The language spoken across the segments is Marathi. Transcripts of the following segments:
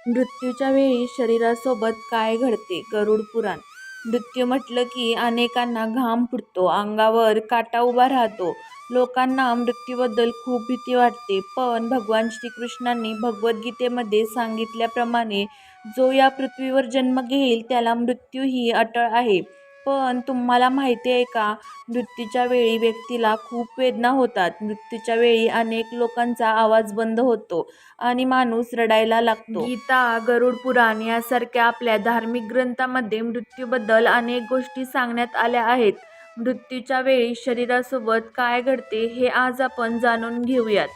मृत्यूच्या वेळी शरीरासोबत काय घडते? गरुड पुराण. मृत्यू म्हटलं की अनेकांना घाम फुटतो, अंगावर काटा उभा राहतो. लोकांना मृत्यूबद्दल खूप भीती वाटते. पण भगवान श्रीकृष्णांनी भगवद्गीतेमध्ये सांगितल्याप्रमाणे जो या पृथ्वीवर जन्म घेईल त्याला मृत्यू ही अटळ आहे. पण तुम्हाला माहिती आहे का, मृत्यूच्या वेळी व्यक्तीला खूप वेदना होतात. मृत्यूच्या वेळी अनेक लोकांचा आवाज बंद होतो आणि माणूस रडायला लागतो. गीता, गरुड पुराण यासारख्या आपल्या धार्मिक ग्रंथामध्ये मृत्यूबद्दल अनेक गोष्टी सांगण्यात आल्या आहेत. मृत्यूच्या वेळी शरीरासोबत काय घडते हे आज आपण जाणून घेऊयात.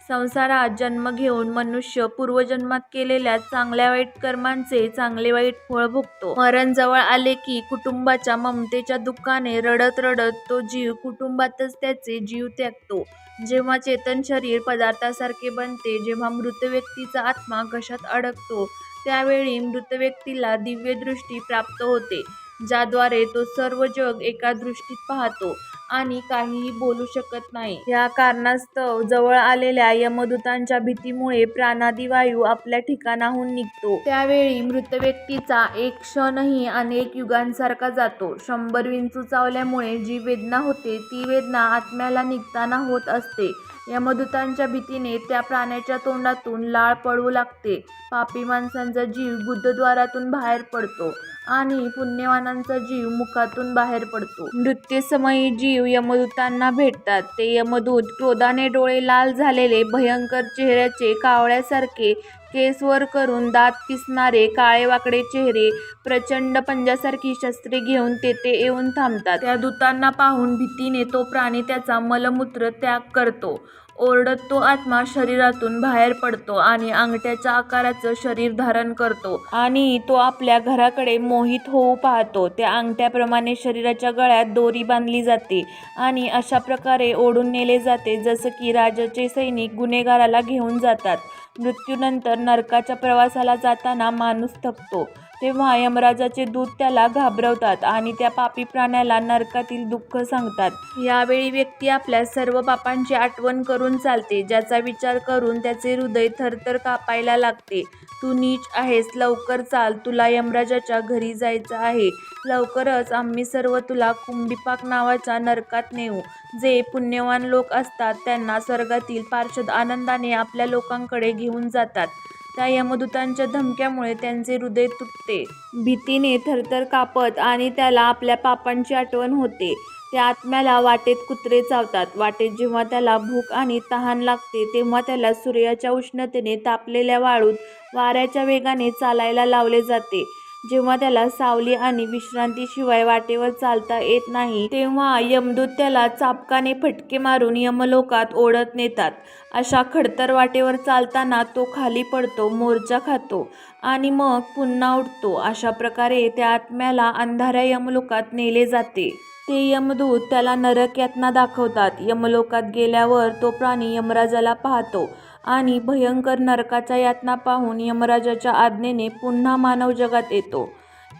संसारात जन्म घेऊन मनुष्य पूर्वजन्मात केलेल्या चांगल्या वाईट कर्मांचे चांगले वाईट फळ भोगतो. मरण जवळ आले की कुटुंबाच्या ममतेच्या दुःखाने रडत रडत तो जीव कुटुंबातच त्याचे जीव त्यागतो. जेव्हा चेतन शरीर पदार्थासारखे बनते, जेव्हा मृत व्यक्तीचा आत्मा घशात अडकतो, त्यावेळी मृत व्यक्तीला दिव्य दृष्टी प्राप्त होते, ज्याद्वारे तो सर्व जग एका दृष्टीत पाहतो आणि काहीही बोलू शकत नाही. या कारणास्तव जवळ आलेल्या यमदूतांच्या भीतीमुळे प्राणादी वायू आपल्या ठिकाणाहून निघतो. त्यावेळी मृत व्यक्तीचा एक क्षणही अनेक युगांसारखा जातो. 100 विंचू चावल्यामुळे जी वेदना होते ती वेदना आत्म्याला निघताना होत असते. यमदूतांच्या भीतीने त्या प्राण्याच्या तोंडातून लाळ पडू लागते. पापी माणसांचा जीव गुदद्वारातून बाहेर पडतो आणि पुण्यवानांचा जीव मुखातून बाहेर पडतो. मृत्यूसमयी जीव यमदूतांना भेटतात. ते यमदूत क्रोधाने डोळे लाल झालेले, भयंकर चेहऱ्याचे, कावळ्यासारखे केस वर करून दात किसणारे काळेवाकडे चेहरे, प्रचंड पंजासारखी शस्त्रे घेऊन तेथे येऊन थांबतात. त्या दूतांना पाहून भीतीने तो प्राणी त्याचा मलमूत्र त्याग करतो. ओरडत तो आत्मा शरीरातून बाहेर पडतो आणि अंगठ्याच्या आकाराचं शरीर धारण करतो आणि तो आपल्या घराकडे मोहित होऊ पाहतो. त्या अंगठ्याप्रमाणे शरीराच्या गळ्यात दोरी बांधली जाते आणि अशा प्रकारे ओढून नेले जाते जसं की राजाचे सैनिक गुन्हेगाराला घेऊन जातात. मृत्यूनंतर नरकाच्या प्रवासाला जाताना माणूस थकतो, तेव्हा यमराजाचे दूत त्याला घाबरवतात आणि त्या पापी प्राण्याला नरकातील दुःख सांगतात. यावेळी व्यक्ती आपल्या सर्व पापांची आठवण करून चालते, ज्याचा विचार करून त्याचे हृदय थरथर कापायला लागते. तू नीच आहेस, लवकर चाल, तुला यमराजाच्या घरी जायचं आहे. लवकरच आम्ही सर्व तुला कुंभीपाक नावाच्या नरकात नेऊ. जे पुण्यवान लोक असतात त्यांना स्वर्गातील पार्षद आनंदाने आपल्या लोकांकडे घेऊन जातात. त्या यमदूतांच्या धमक्यामुळे त्यांचे हृदय तुटते. भीतीने थरथर कापत आणि त्याला आपल्या पापांची आठवण होते. त्या आत्म्याला वाटेत कुत्रे चावतात. वाटेत जेव्हा त्याला भूक आणि तहान लागते तेव्हा त्याला सूर्याच्या उष्णतेने तापलेल्या वाळूत वाऱ्याच्या वेगाने चालायला लावले जाते. जेव्हा त्याला सावली आणि विश्रांतीशिवाय वाटेवर चालता येत नाही तेव्हा यमदूत त्याला चाबकाने फटके मारून यमलोकात ओढत नेतात. अशा खडतर वाटेवर चालताना तो खाली पडतो, मोर्चा खातो आणि मग पुन्हा उठतो. अशा प्रकारे त्या आत्म्याला अंधाऱ्या यमलोकात नेले जाते. ते यमदूत त्याला नरक यातना दाखवतात. यमलोकात गेल्यावर तो प्राणी यमराजाला पाहतो आणि भयंकर नरकाच्या यातना पाहून यमराजाच्या आज्ञेने पुन्हा मानव जगात येतो.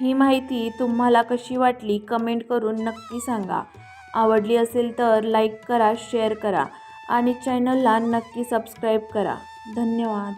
ही माहिती तुम्हाला कशी वाटली कमेंट करून नक्की सांगा. आवडली असेल तर लाईक करा, शेअर करा आणि चॅनलला नक्की सबस्क्राईब करा. धन्यवाद.